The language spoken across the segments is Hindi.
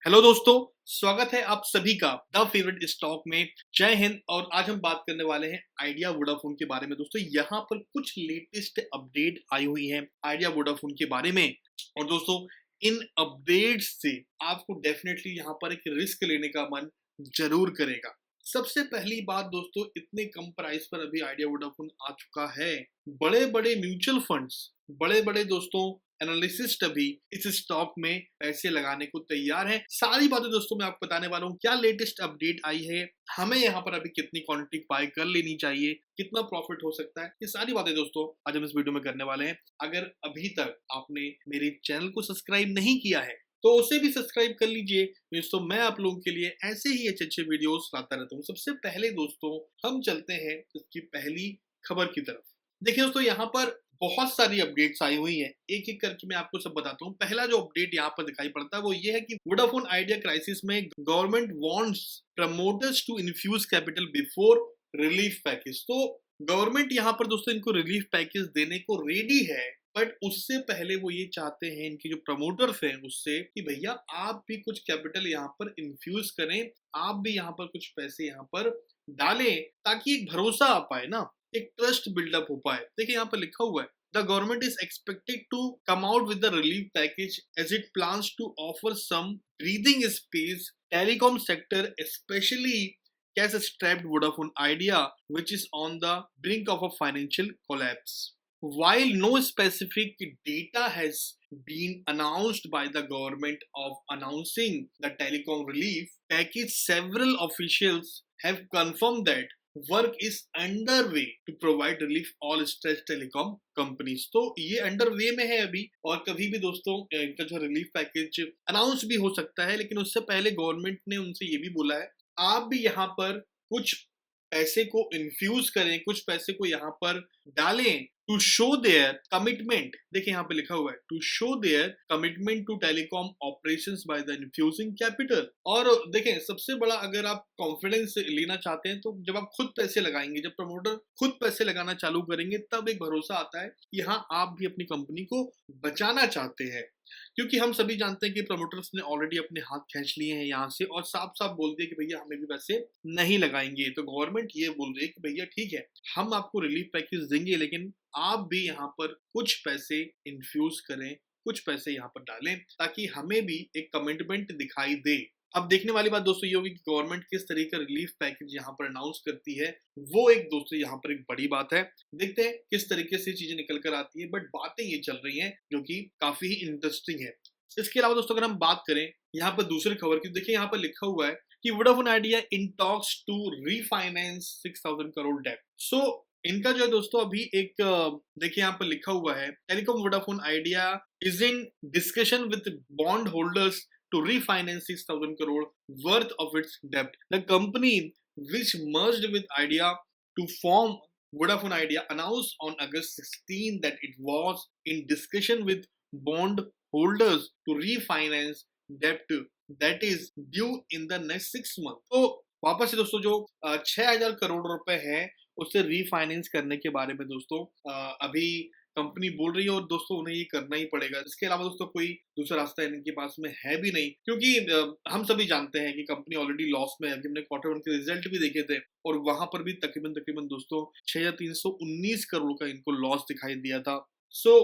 हेलो दोस्तों, स्वागत है आप सभी का द फेवरेट स्टॉक में। जय हिंद। और आज हम बात करने वाले हैं आइडिया वोडाफोन के बारे में। दोस्तों यहाँ पर कुछ लेटेस्ट अपडेट आई हुई है आइडिया वोडाफोन के बारे में। और दोस्तों इन अपडेट्स से आपको डेफिनेटली यहाँ पर एक रिस्क लेने का मन जरूर करेगा। सबसे पहली बात दोस्तों, इतने कम प्राइस पर अभी आइडिया वोडाफोन आ चुका है। बड़े बड़े म्यूचुअल फंड्स, बड़े बड़े दोस्तों एनालिसिस्ट अभी इस स्टॉक में पैसे लगाने को तैयार है। सारी बातें दोस्तों मैं आपको बताने वाला हूँ। क्या लेटेस्ट अपडेट आई है, हमें यहाँ पर अभी कितनी क्वांटिटी बाय कर लेनी चाहिए, कितना प्रॉफिट हो सकता है, ये सारी बातें दोस्तों आज हम इस वीडियो में करने वाले हैं। अगर अभी तक आपने मेरे चैनल को सब्सक्राइब नहीं किया है तो उसे भी सब्सक्राइब कर लीजिए दोस्तों। मैं आप लोगों के लिए ऐसे ही अच्छे वीडियोस लाता रहता हूँ। सबसे पहले दोस्तों हम चलते हैं इसकी पहली खबर की तरफ। देखिए दोस्तों यहाँ पर बहुत सारी अपडेट्स आई हुई हैं, एक एक करके मैं आपको सब बताता हूँ। पहला जो अपडेट यहाँ पर दिखाई पड़ता है वो ये है कि वोडाफोन आइडिया क्राइसिस में government wants promoters to infuse capital before relief package. तो गवर्नमेंट यहाँ पर दोस्तों इनको रिलीफ पैकेज देने को रेडी है, बट उससे पहले वो ये चाहते हैं इनके जो प्रमोटर्स हैं उससे कि भैया आप भी कुछ कैपिटल यहाँ पर इन्फ्यूज करें, आप भी यहाँ पर कुछ पैसे यहाँ पर डालें, ताकि एक भरोसा आ पाए ना, एक ट्रस्ट बिल्डअप हो पाए। देखिए यहाँ पर लिखा हुआ है the government is expected to come out with the relief package as it plans to offer some breathing space telecom sector especially cash strapped Vodafone Idea which is on the brink of a financial collapse. While no specific data has been announced by the government of announcing the telecom relief package, several officials have confirmed that work is underway to provide relief all stressed telecom companies। तो ये अंडरवे में है अभी, और कभी भी दोस्तों इनका जो रिलीफ पैकेज अनाउंस भी हो सकता है। लेकिन उससे पहले गवर्नमेंट ने उनसे ये भी बोला है आप भी यहाँ पर कुछ पैसे को इन्फ्यूज करें, कुछ पैसे को यहाँ पर डालें टू शो देयर कमिटमेंट। देखिए यहाँ पे लिखा हुआ है to show their commitment to telecom operations by the infusing capital. और देखें सबसे बड़ा अगर आप कॉन्फिडेंस लेना चाहते हैं तो जब आप खुद पैसे लगाएंगे, जब प्रमोटर खुद पैसे लगाना चालू करेंगे, तब एक भरोसा आता है कि हाँ आप भी अपनी कंपनी को बचाना चाहते हैं। क्योंकि हम सभी जानते हैं कि प्रमोटर्स ने ऑलरेडी अपने हाथ खींच लिए हैं यहाँ से और साफ साफ बोल दिया कि भैया हमें भी पैसे नहीं लगाएंगे। तो गवर्नमेंट ये बोल रही है कि भैया ठीक है हम आपको रिलीफ पैकेज देंगे, लेकिन आप भी यहाँ पर कुछ पैसे इन्फ्यूज करें, कुछ पैसे यहाँ पर डालें, ताकि हमें भी एक कमिटमेंट दिखाई दे। अब देखने वाली बात दोस्तों ये होगी कि गवर्नमेंट किस तरीके का रिलीफ पैकेज यहाँ पर अनाउंस करती है, वो एक दोस्तों यहाँ पर एक बड़ी बात है। देखते हैं किस तरीके से चीजें निकल कर आती है, बट बातें ये चल रही हैं जो कि काफी ही इंटरेस्टिंग है। इसके अलावा दोस्तों अगर हम बात करें यहाँ पर दूसरी खबर की, देखिए यहाँ पर लिखा हुआ है कि Vodafone Idea in talks to refinance 6,000 crore debt. So इनका जो है दोस्तों अभी एक देखिए यहाँ पर लिखा हुआ है telecom Vodafone idea is in discussion with bond holders to refinance 6,000 crore worth of its debt. The company, which merged with Idea to form Vodafone Idea, announced on August 16 that it was in discussion with bond holders to refinance debt that is due in the next 6 months. तो वापस से दोस्तों जो 6,000 करोड़ रुपए है उससे रीफाइनेंस करने के बारे में दोस्तों अभी कंपनी बोल रही है, और दोस्तों उन्हें ये करना ही पड़ेगा। इसके अलावा दोस्तों कोई दूसरा रास्ता इनके पास में है भी नहीं, क्योंकि हम सभी जानते हैं कि कंपनी ऑलरेडी लॉस में है। हमने क्वार्टर वन के रिजल्ट भी देखे थे और वहां पर भी तकरीबन दोस्तों 6,319 करोड़ का इनको लॉस दिखाई दिया था। सो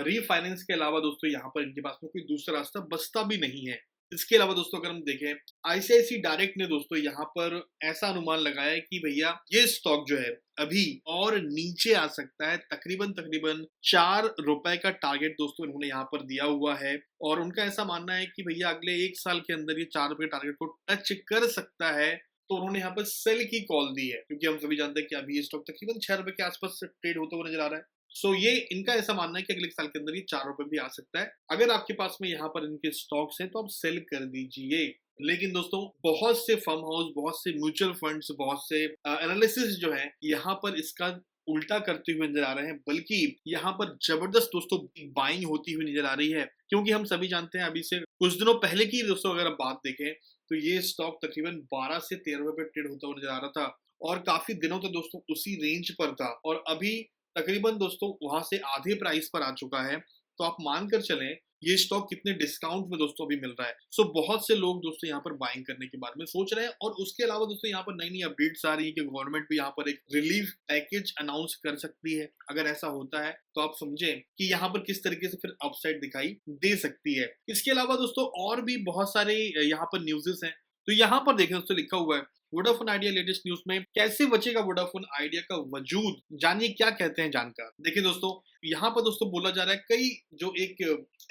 रीफाइनेंस के अलावा दोस्तों यहाँ पर इनके पास में कोई दूसरा रास्ता बचता भी नहीं है। इसके अलावा दोस्तों अगर हम देखें आईसीआईसी डायरेक्ट ने दोस्तों यहाँ पर ऐसा अनुमान लगाया है कि भैया ये स्टॉक जो है अभी और नीचे आ सकता है। तकरीबन 4 रुपए का टारगेट दोस्तों इन्होंने यहाँ पर दिया हुआ है, और उनका ऐसा मानना है कि भैया अगले 1 साल के अंदर ये 4 रुपए टारगेट को टच कर सकता है। तो उन्होंने यहाँ पर सेल की कॉल दी है, क्योंकि हम सभी जानते हैं कि अभी ये स्टॉक तकरीबन 6 रुपए के आसपास ट्रेड होता हुआ नजर आ रहा है। सो ये इनका ऐसा मानना है कि अगले साल के अंदर ये 4 रुपए भी आ सकता है। अगर आपके पास में यहाँ पर इनके स्टॉक्स हैं तो आप सेल कर दीजिए। लेकिन दोस्तों बहुत से फर्म हाउस, बहुत से म्यूचुअल फंड्स, बहुत से एनालिसिस जो है यहाँ पर इसका उल्टा करते हुए नजर आ रहे हैं, बल्कि यहाँ पर जबरदस्त दोस्तों बाइंग होती हुई नजर आ रही है। क्योंकि हम सभी जानते हैं अभी से कुछ दिनों पहले की दोस्तों अगर आप बात देखें तो ये स्टॉक तकरीबन 12 से 13 रुपए ट्रेड होता हुआ नजर आ रहा था, और काफी दिनों तक दोस्तों उसी रेंज पर था, और अभी तकरीबन दोस्तों वहां से आधे प्राइस पर आ चुका है। तो आप मानकर चलें ये स्टॉक कितने डिस्काउंट में दोस्तों अभी मिल रहा है। सो बहुत से लोग दोस्तों यहाँ पर बाइंग करने के बारे में सोच रहे हैं। और उसके अलावा दोस्तों यहाँ पर नई नई अपडेट्स आ रही है कि गवर्नमेंट भी यहाँ पर एक रिलीफ पैकेज अनाउंस कर सकती है। अगर ऐसा होता है तो आप समझें कि यहाँ पर किस तरीके से फिर अपसाइड दिखाई दे सकती है। इसके अलावा दोस्तों और भी बहुत सारे यहाँ पर न्यूज़ेस हैं। तो यहाँ पर देखें दोस्तों लिखा हुआ है वोडाफोन आइडिया लेटेस्ट न्यूज में कैसे बचेगा वोडाफोन आइडिया का वजूद, जानिए क्या कहते हैं जानकार। देखिए दोस्तों यहाँ पर दोस्तों बोला जा रहा है कई जो एक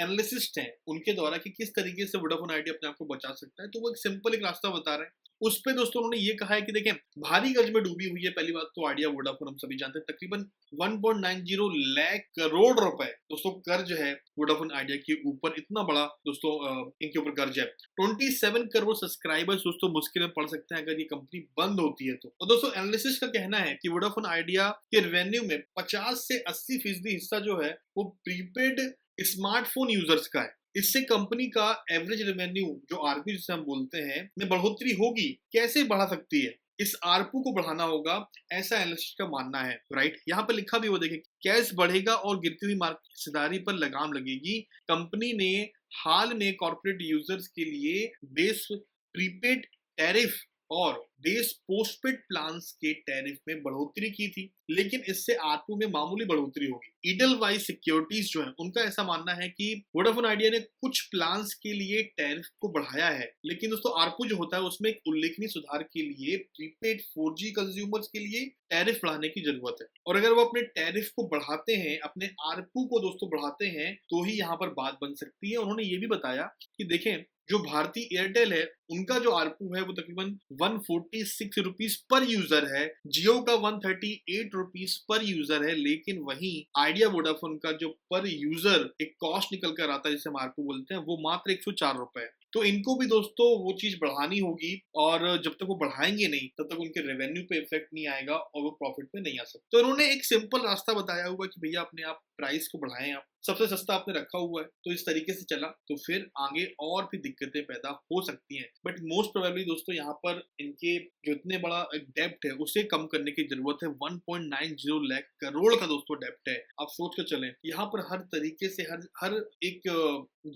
एनालिसिस्ट हैं उनके द्वारा कि किस तरीके से वोडाफोन आइडिया अपने आप को बचा सकता है। तो वो एक सिंपल एक रास्ता बता रहे हैं। उस पे दोस्तों उन्होंने ये कहा है कि देखें भारी कर्ज में डूबी हुई है पहली बात तो आइडिया वोडाफोन, हम सभी जानते हैं तकरीबन 1.90 लाख करोड़ रुपए दोस्तों कर्ज है वोडाफोन आइडिया के ऊपर। इतना बड़ा दोस्तों इनके ऊपर कर्ज है। 27 करोड़ सब्सक्राइबर्स दोस्तों मुश्किल में पड़ सकते हैं अगर ये कंपनी बंद होती है तो। और दोस्तों एनालिसिस का कहना है कि वोडाफोन आइडिया के रेवेन्यू में 50 से 80% हिस्सा जो है वो प्रीपेड स्मार्टफोन यूजर्स का है। इससे कंपनी का एवरेज रेवेन्यू जो आरपी जिसे हम बोलते हैं में बढ़ोतरी होगी। कैसे बढ़ा सकती है, इस आरपू को बढ़ाना होगा, ऐसा एनालिस्ट का मानना है। राइट, यहाँ पर लिखा भी वो देखें कैश बढ़ेगा और गिरती हुई मार्केट हिस्सेदारी पर लगाम लगेगी। कंपनी ने हाल में कॉर्पोरेट यूजर्स के लिए बेस प्रीपेड टैरिफ और बेस पोस्टपेड प्लान्स के टैरिफ में बढ़ोतरी की थी, लेकिन इससे आरपू में मामूली बढ़ोतरी होगी। ईडलवाइज सिक्योरिटीज जो है उनका ऐसा मानना है कि वोडाफोन आइडिया ने कुछ प्लान्स के लिए टैरिफ को बढ़ाया है, लेकिन दोस्तों आरपू जो होता है उसमें एक उल्लेखनीय सुधार के लिए प्रीपेड 4G कंज्यूमर्स के लिए टैरिफ बढ़ाने की जरूरत है। और अगर वो अपने टैरिफ को बढ़ाते हैं, अपने आरपू को दोस्तों बढ़ाते हैं, तो ही यहाँ पर बात बन सकती है। उन्होंने ये भी बताया कि देखें जो भारतीय एयरटेल है उनका जो आरपू है वो तकरीबन 146 रुपीज पर यूजर है, जियो का 138 रुपीज पर यूजर है, लेकिन वहीं आइडिया वोडाफोन का जो पर यूजर एक कॉस्ट निकल कर आता है जिसे हम आरपू बोलते हैं वो मात्र 104 रुपए है। तो इनको भी दोस्तों वो चीज बढ़ानी होगी और जब तक वो बढ़ाएंगे नहीं तब तक उनके रेवेन्यू पे इफेक्ट नहीं आएगा और वो प्रॉफिट में नहीं आ सकते। तो उन्होंने एक सिंपल रास्ता बताया हुआ कि भैया अपने आप प्राइस को बढ़ाएं, आप सबसे सस्ता आपने रखा हुआ है तो इस तरीके से चला तो फिर आगे और भी दिक्कतें पैदा हो सकती हैं। बट मोस्ट प्रोबेबली दोस्तों यहाँ पर इनके जो इतने बड़ा डेप्ट है उसे कम करने की जरूरत है। 1.90 लाख करोड़ का दोस्तों डेप्ट है। आप सोच कर चलें यहाँ पर हर तरीके से हर एक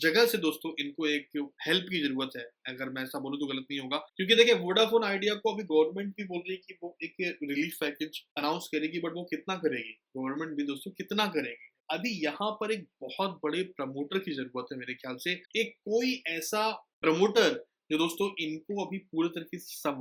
जगह से दोस्तों इनको एक हेल्प की जरूरत है। अगर मैं ऐसा बोलूं तो गलत नहीं होगा, क्योंकि देखिए वोडाफोन आइडिया को अभी गवर्नमेंट भी बोल रही है कि वो एक रिलीफ पैकेज अनाउंस करेगी, बट वो कितना करेगी, गवर्नमेंट भी दोस्तों कितना करेगी। अभी यहाँ पर एक बहुत बड़े प्रमोटर की जरूरत है मेरे ख्याल से, एक कोई ऐसा प्रमोटर जो दोस्तों इनको अभी पूरे तरीके से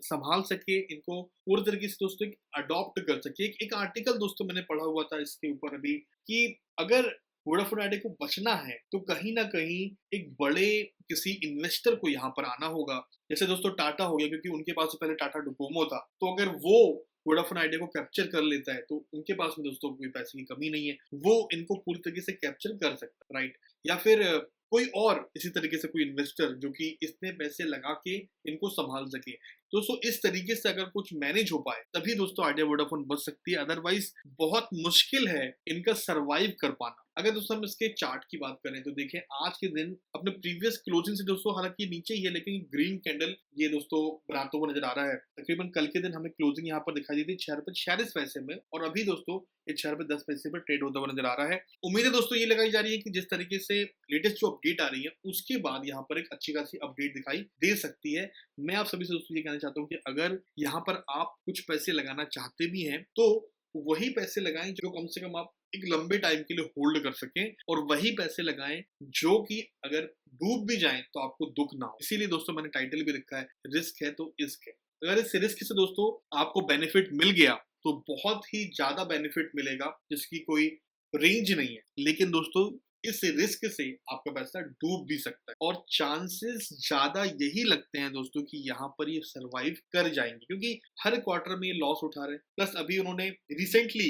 संभाल सके, इनको पूरे तरीके से दोस्तों अडॉप्ट कर सके। एक आर्टिकल दोस्तों मैंने पढ़ा हुआ था इसके ऊपर अभी कि अगर वोडाफोन आइडिया को बचना है तो कहीं ना कहीं एक बड़े किसी इन्वेस्टर को यहाँ पर आना होगा। जैसे दोस्तों टाटा हो गया, क्योंकि उनके पास पहले टाटा डोकोमो था, तो अगर वो वोडाफोन आइडिया को कैप्चर कर लेता है तो उनके पास में दोस्तों कोई पैसे की कमी नहीं है, वो इनको पूरी तरीके से कैप्चर कर सकता है। राइट, या फिर कोई और इसी तरीके से कोई इन्वेस्टर जो कि इतने पैसे लगा के इनको संभाल सके। दोस्तों इस तरीके से अगर कुछ मैनेज हो पाए तभी दोस्तों आइडिया वोडाफोन बच सकती है, अदरवाइज बहुत मुश्किल है इनका सरवाइव कर पाना। अगर दोस्तों हम इसके चार्ट की बात करें तो देखें आज के दिन अपने प्रीवियस क्लोजिंग से दोस्तों हालांकि नीचे ही है, लेकिन ग्रीन कैंडल ये दोस्तों बनाते हुए नजर आ रहा है। तकरीबन कल के दिन हमें क्लोजिंग यहाँ पर दिखाई दी थी 6 रुपए 46 में, और अभी दोस्तों ये 6 रुपए 10 पर ट्रेड होता हुआ नजर आ रहा है। उम्मीद है दोस्तों ये लगाई जा रही है कि जिस तरीके से लेटेस्ट जो अपडेट आ रही है उसके बाद यहाँ पर एक अच्छी खासी अपडेट दिखाई दे सकती है। मैं आप सभी से दोस्तों ये कहना चाहता हूँ कि अगर यहाँ पर आप कुछ पैसे लगाना चाहते भी हैं तो वही पैसे लगाएं जो कम से कम आप एक लंबे टाइम के लिए होल्ड कर सकें, और वही पैसे लगाएं जो कि अगर डूब भी जाएं तो आपको दुख ना हो। इसीलिए दोस्तों मैंने टाइटल भी रखा है रिस्क है तो इश्क है। अगर इस रिस्क से दोस्तों आपको बेनिफिट मिल गया तो बहुत ही ज्यादा बेनिफिट मिलेगा जिसकी कोई रेंज नहीं है, लेकिन दोस्तों इस रिस्क से आपका पैसा डूब भी सकता है और चांसेस ज्यादा यही लगते हैं दोस्तों कि यहाँ पर ये सरवाइव कर जाएंगे, क्योंकि हर क्वार्टर में ये लॉस उठा रहे हैं। प्लस अभी उन्होंने रिसेंटली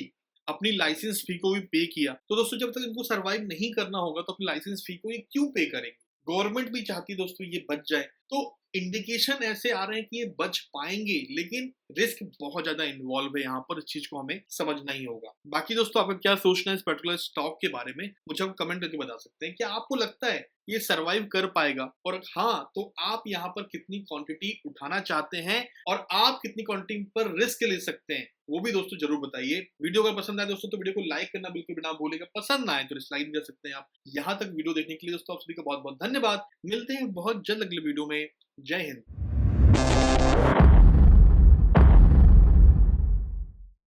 अपनी लाइसेंस फी को भी पे किया, तो दोस्तों जब तक इनको सरवाइव नहीं करना होगा तो अपनी लाइसेंस फी को ये क्यों पे करेंगे। गवर्नमेंट भी चाहती है दोस्तों ये बच जाए, तो इंडिकेशन ऐसे आ रहे हैं कि ये बच पाएंगे, लेकिन रिस्क बहुत ज्यादा इन्वॉल्व है यहाँ पर। इस चीज को हमें समझना ही होगा। बाकी दोस्तों आपका क्या सोचना है इस पर्टिकुलर स्टॉक के बारे में, मुझे आप कमेंट करके बता सकते हैं। क्या आपको लगता है ये सरवाइव कर पाएगा, और हाँ तो आप यहाँ पर कितनी क्वांटिटी उठाना चाहते हैं और आप कितनी क्वांटिटी पर रिस्क ले सकते हैं, वो भी दोस्तों जरूर बताइए। वीडियो अगर पसंद आए दोस्तों तो वीडियो को लाइक करना बिल्कुल भी ना भूलिएगा। पसंद ना आए तो डिसलाइक कर सकते हैं आप। यहाँ तक वीडियो देखने के लिए दोस्तों आप सभी का बहुत बहुत धन्यवाद। मिलते हैं बहुत जल्द अगले वीडियो में। जय हिंद।